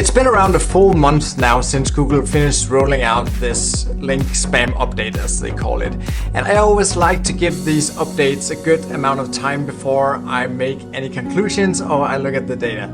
It's been around a full month now since Google finished rolling out this link spam update, as they call it. And I always like to give these updates a good amount of time before I make any conclusions or I look at the data.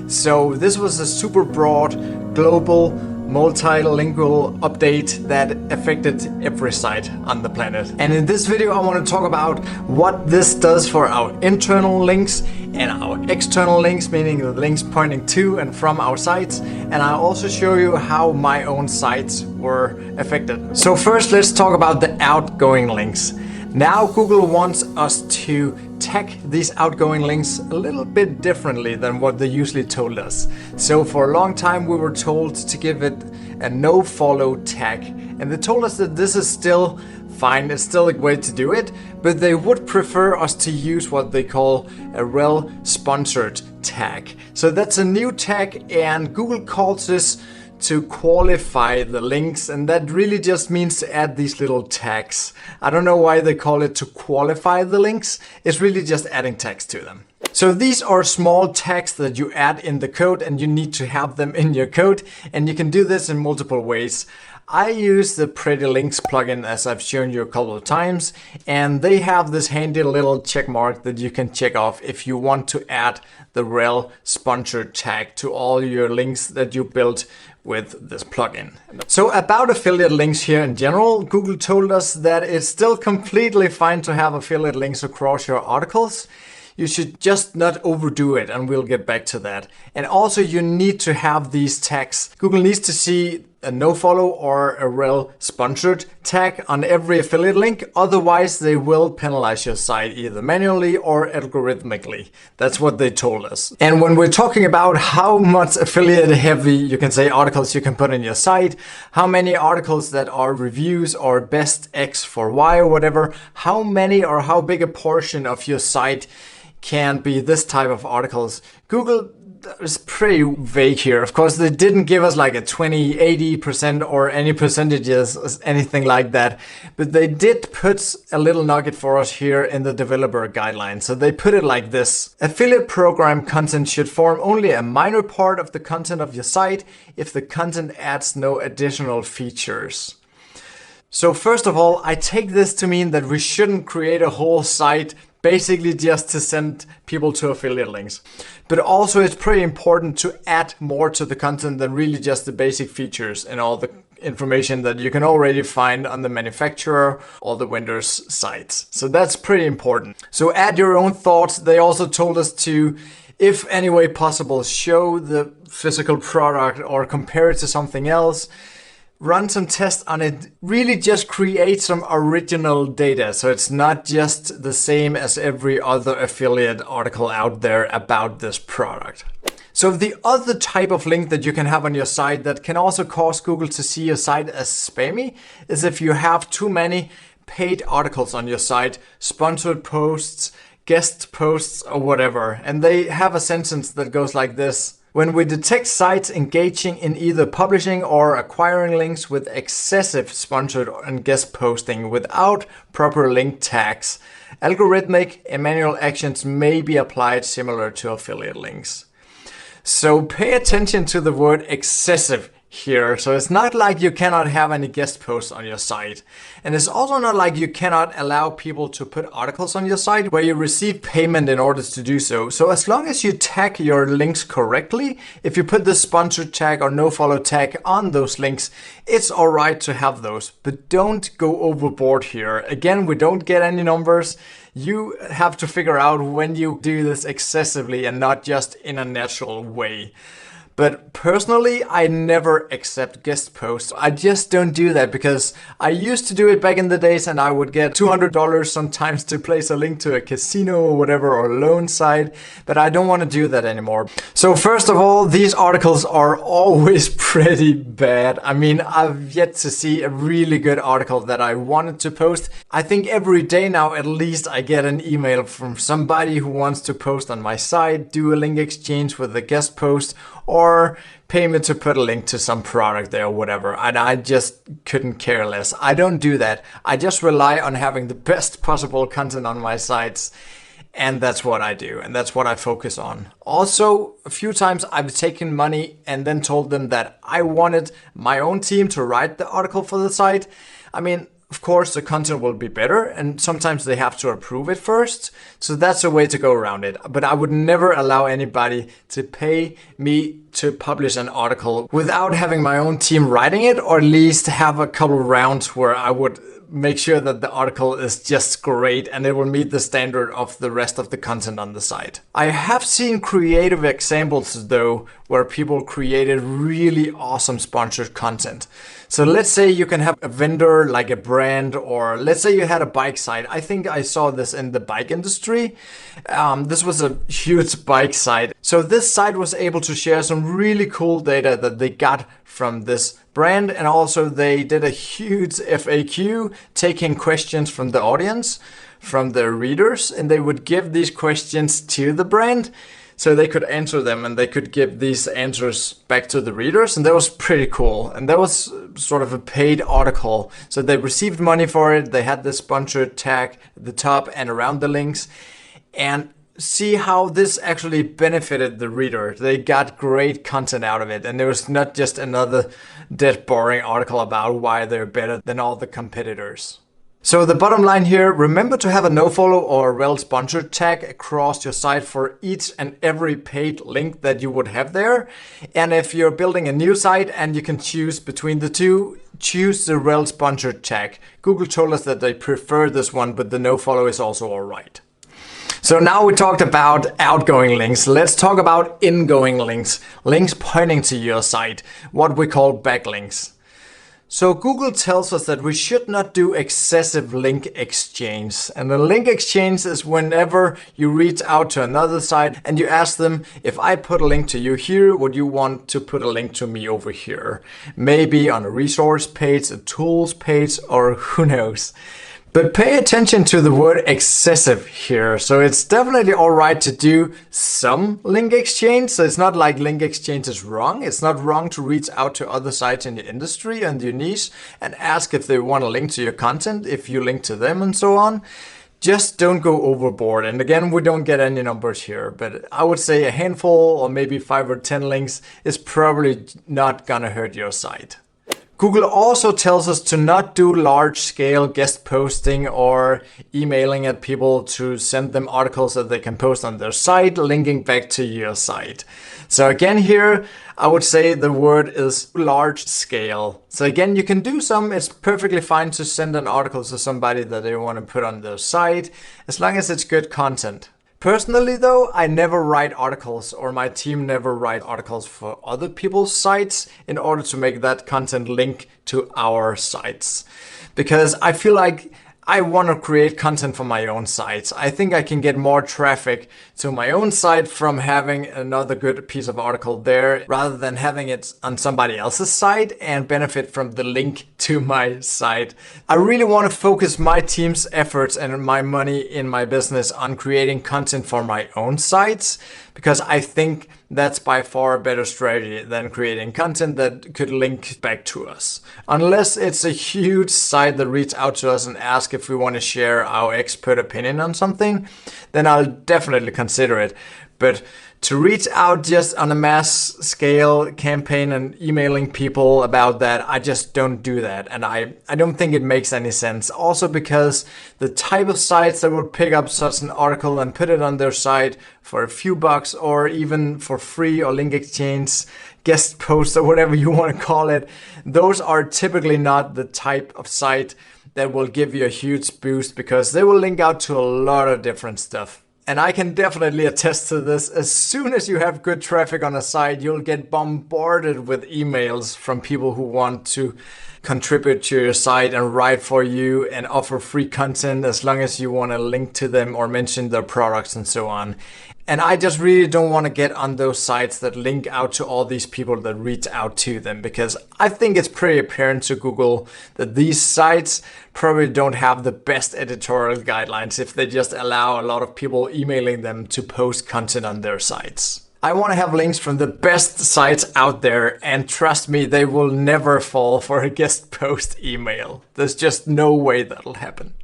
So this was a super broad, global, multilingual update that affected every site on the planet. And in this video I want to talk about what this does for our internal links and our external links, meaning the links pointing to and from our sites. And I'll also show you how my own sites were affected. So first let's talk about the outgoing links. Now Google wants us to tag these outgoing links a little bit differently than what they usually told us. So for a long time we were told to give it a no-follow tag, and they told us that this is still fine, it's still a way to do it, but they would prefer us to use what they call a rel sponsored tag. So that's a new tag, and Google calls this to qualify the links, and that really just means to add these little tags. I don't know why they call it to qualify the links. It's really just adding tags to them. So these are small tags that you add in the code, and you need to have them in your code, and you can do this in multiple ways. I use the Pretty Links plugin, as I've shown you a couple of times, and they have this handy little check mark that you can check off if you want to add the rel sponsored tag to all your links that you built with this plugin. So about affiliate links here in general, Google told us that it's still completely fine to have affiliate links across your articles. You should just not overdo it, and we'll get back to that. And also you need to have these tags. Google needs to see a no-follow or a rel sponsored tag on every affiliate link, otherwise they will penalize your site either manually or algorithmically. That's what they told us. And when we're talking about how much affiliate heavy, you can say, articles you can put in your site, how many articles that are reviews or best X for Y or whatever, how many or how big a portion of your site can be this type of articles, Google is pretty vague here. Of course, they didn't give us like a 20, 80% or any percentages, anything like that. But they did put a little nugget for us here in the developer guidelines. So they put it like this: affiliate program content should form only a minor part of the content of your site if the content adds no additional features. So first of all, I take this to mean that we shouldn't create a whole site basically just to send people to affiliate links. But also it's pretty important to add more to the content than really just the basic features and all the information that you can already find on the manufacturer or the vendor's sites. So that's pretty important. So add your own thoughts. They also told us to, if any way possible, show the physical product or compare it to something else. Run some tests on it, really just create some original data, so it's not just the same as every other affiliate article out there about this product. So the other type of link that you can have on your site that can also cause Google to see your site as spammy is if you have too many paid articles on your site, sponsored posts, guest posts or whatever. And they have a sentence that goes like this: when we detect sites engaging in either publishing or acquiring links with excessive sponsored and guest posting without proper link tags, algorithmic and manual actions may be applied similar to affiliate links. So pay attention to the word excessive here. So it's not like you cannot have any guest posts on your site. And it's also not like you cannot allow people to put articles on your site where you receive payment in order to do so. So as long as you tag your links correctly, if you put the sponsored tag or no-follow tag on those links, it's all right to have those. But don't go overboard here. Again, we don't get any numbers. You have to figure out when you do this excessively and not just in a natural way. But personally, I never accept guest posts. I just don't do that because I used to do it back in the days, and I would get $200 sometimes to place a link to a casino or whatever, or a loan site, but I don't want to do that anymore. So first of all, these articles are always pretty bad. I mean, I've yet to see a really good article that I wanted to post. I think every day now at least I get an email from somebody who wants to post on my site, do a link exchange with a guest post, or pay me to put a link to some product there or whatever. And I just couldn't care less. I don't do that. I just rely on having the best possible content on my sites. And that's what I do, and that's what I focus on. Also, a few times I've taken money and then told them that I wanted my own team to write the article for the site. I mean, of course, the content will be better, and sometimes they have to approve it first. So that's a way to go around it. But I would never allow anybody to pay me to publish an article without having my own team writing it, or at least have a couple rounds where I would make sure that the article is just great and it will meet the standard of the rest of the content on the site. I have seen creative examples though, where people created really awesome sponsored content. So let's say you can have a vendor like a brand, or let's say you had a bike site. I think I saw this in the bike industry. This was a huge bike site. So this site was able to share some really cool data that they got from this brand, and also they did a huge FAQ taking questions from the audience, from their readers, and they would give these questions to the brand so they could answer them, and they could give these answers back to the readers, and that was pretty cool. And that was sort of a paid article, so they received money for it. They had the sponsored tag at the top and around the links, and see how this actually benefited the reader. They got great content out of it, and it was not just another dead boring article about why they're better than all the competitors. So the bottom line here, remember to have a nofollow or a rel sponsored tag across your site for each and every paid link that you would have there. And if you're building a new site and you can choose between the two, choose the rel sponsored tag. Google told us that they prefer this one, but the nofollow is also alright. So now we talked about outgoing links. Let's talk about ingoing links. Links pointing to your site, what we call backlinks. So Google tells us that we should not do excessive link exchange. And a link exchange is whenever you reach out to another site and you ask them, if I put a link to you here, would you want to put a link to me over here? Maybe on a resource page, a tools page, or who knows. But pay attention to the word excessive here. So it's definitely all right to do some link exchange. So it's not like link exchange is wrong. It's not wrong to reach out to other sites in your industry and your niche and ask if they want to link to your content, if you link to them and so on. Just don't go overboard. And again, we don't get any numbers here, but I would say a handful or maybe 5 or 10 links is probably not gonna hurt your site. Google also tells us to not do large-scale guest posting or emailing at people to send them articles that they can post on their site, linking back to your site. So again here, I would say the word is large scale. So again, you can do some. It's perfectly fine to send an article to somebody that they want to put on their site, as long as it's good content. Personally though, I never write articles, or my team never write articles for other people's sites in order to make that content link to our sites. Because I feel like I want to create content for my own sites. I think I can get more traffic to my own site from having another good piece of article there rather than having it on somebody else's site and benefit from the link to my site. I really want to focus my team's efforts and my money in my business on creating content for my own sites, because I think that's by far a better strategy than creating content that could link back to us. Unless it's a huge site that reaches out to us and asks if we want to share our expert opinion on something, then I'll definitely consider it. But to reach out just on a mass scale campaign and emailing people about that, I just don't do that. And I don't think it makes any sense. Also because the type of sites that would pick up such an article and put it on their site for a few bucks or even for free or link exchange, guest post or whatever you want to call it, those are typically not the type of site that will give you a huge boost, because they will link out to a lot of different stuff. And I can definitely attest to this. As soon as you have good traffic on a site, you'll get bombarded with emails from people who want to contribute to your site and write for you and offer free content as long as you want to link to them or mention their products and so on. And I just really don't want to get on those sites that link out to all these people that reach out to them, because I think it's pretty apparent to Google that these sites probably don't have the best editorial guidelines if they just allow a lot of people emailing them to post content on their sites. I want to have links from the best sites out there, and trust me, they will never fall for a guest post email. There's just no way that'll happen.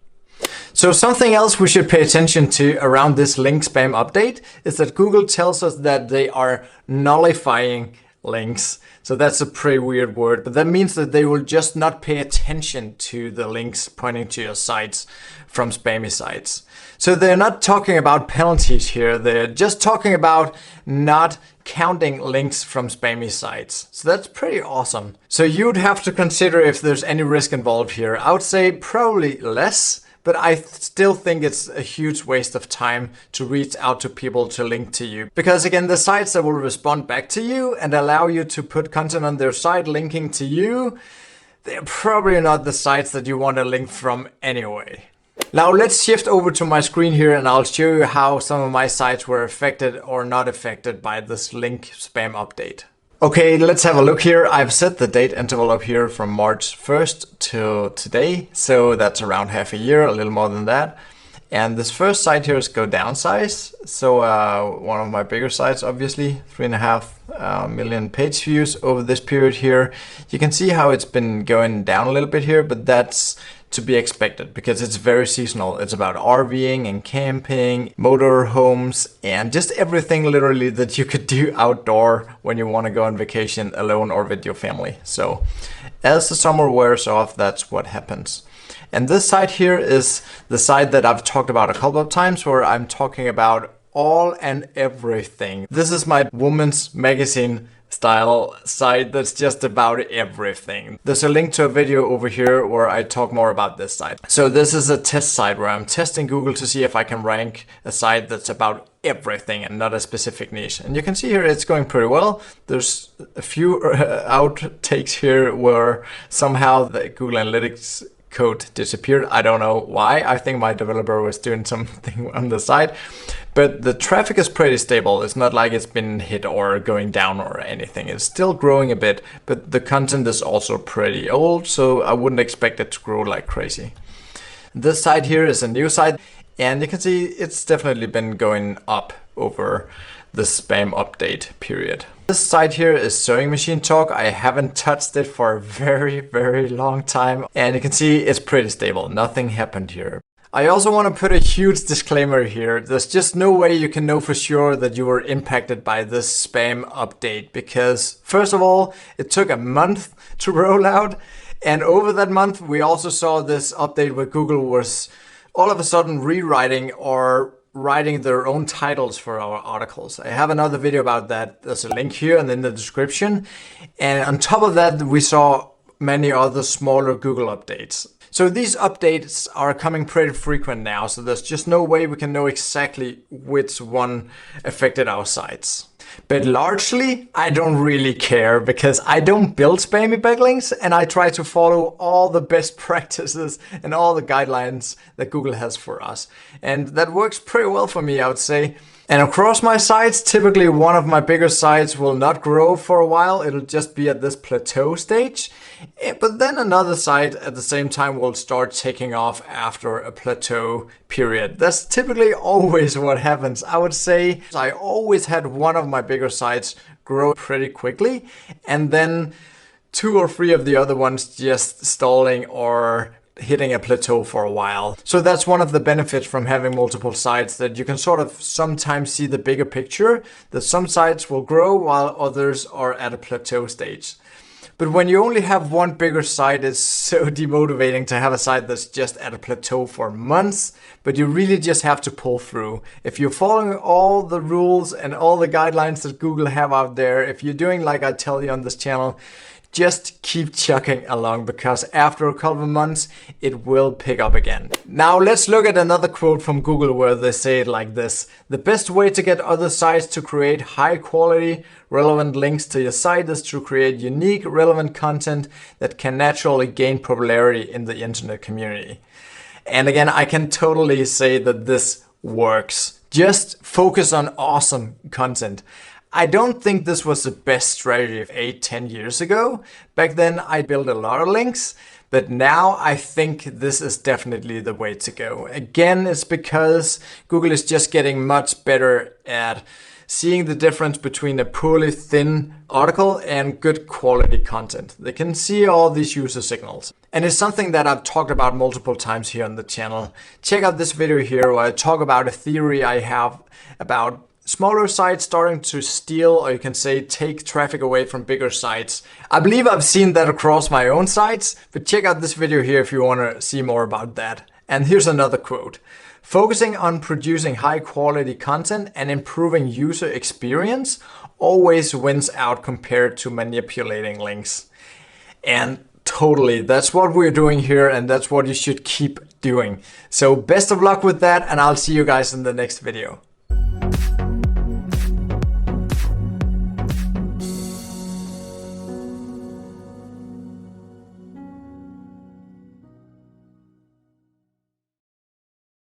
So something else we should pay attention to around this link spam update is that Google tells us that they are nullifying links. So that's a pretty weird word, but that means that they will just not pay attention to the links pointing to your sites from spammy sites. So they're not talking about penalties here. They're just talking about not counting links from spammy sites. So that's pretty awesome. So you'd have to consider if there's any risk involved here. I would say probably less. But I still think it's a huge waste of time to reach out to people to link to you. Because again, the sites that will respond back to you and allow you to put content on their site linking to you, they're probably not the sites that you want to link from anyway. Now let's shift over to my screen here and I'll show you how some of my sites were affected or not affected by this link spam update. Okay, let's have a look here. I've set the date interval up here from March 1st to today. So that's around half a year, a little more than that. And this first site here is Go Downsize. So one of my bigger sites, obviously, 3.5 million page views over this period here. You can see how it's been going down a little bit here, but that's to be expected because it's very seasonal. It's about RVing and camping, motor homes, and just everything literally that you could do outdoor when you want to go on vacation alone or with your family. So as the summer wears off, that's what happens. And this site here is the site that I've talked about a couple of times where I'm talking about all and everything. This is my woman's magazine style site that's just about everything. There's a link to a video over here where I talk more about this site. So this is a test site where I'm testing Google to see if I can rank a site that's about everything and not a specific niche. And you can see here it's going pretty well. There's a few outtakes here where somehow the Google Analytics code disappeared. I don't know why. I think my developer was doing something on the side. But the traffic is pretty stable. It's not like it's been hit or going down or anything. It's still growing a bit, but the content is also pretty old, so I wouldn't expect it to grow like crazy. This site here is a new site, and you can see it's definitely been going up over the spam update period. This site here is Sewing Machine Talk. I haven't touched it for a very long time, and you can see it's pretty stable. Nothing happened here. I also want to put a huge disclaimer here. There's just no way you can know for sure that you were impacted by this spam update because, first of all, it took a month to roll out. And over that month, we also saw this update where Google was all of a sudden rewriting or writing their own titles for our articles. I have another video about that. There's a link here and in the description. And on top of that, we saw many other smaller Google updates. So these updates are coming pretty frequent now, so there's just no way we can know exactly which one affected our sites. But largely, I don't really care because I don't build spammy backlinks and I try to follow all the best practices and all the guidelines that Google has for us. And that works pretty well for me, I would say. And across my sites, typically one of my bigger sites will not grow for a while. It'll just be at this plateau stage. But then another site at the same time will start taking off after a plateau period. That's typically always what happens. I would say I always had one of my bigger sites grow pretty quickly and then 2 or 3 of the other ones just stalling or hitting a plateau for a while. So that's one of the benefits from having multiple sites, that you can sort of sometimes see the bigger picture, that some sites will grow while others are at a plateau stage. But when you only have one bigger site, it's so demotivating to have a site that's just at a plateau for months, but you really just have to pull through. If you're following all the rules and all the guidelines that Google have out there, if you're doing like I tell you on this channel, just keep chugging along because after a couple of months, it will pick up again. Now let's look at another quote from Google where they say it like this. The best way to get other sites to create high quality, relevant links to your site is to create unique, relevant content that can naturally gain popularity in the internet community. And again, I can totally say that this works. Just focus on awesome content. I don't think this was the best strategy of 8-10 years ago. Back then I built a lot of links, but now I think this is definitely the way to go. Again, it's because Google is just getting much better at seeing the difference between a poorly thin article and good quality content. They can see all these user signals. And it's something that I've talked about multiple times here on the channel. Check out this video here where I talk about a theory I have about smaller sites starting to steal, or you can say take traffic away from bigger sites. I believe I've seen that across my own sites, but check out this video here if you want to see more about that. And here's another quote. Focusing on producing high quality content and improving user experience always wins out compared to manipulating links. And totally, that's what we're doing here, and that's what you should keep doing. So best of luck with that, and I'll see you guys in the next video.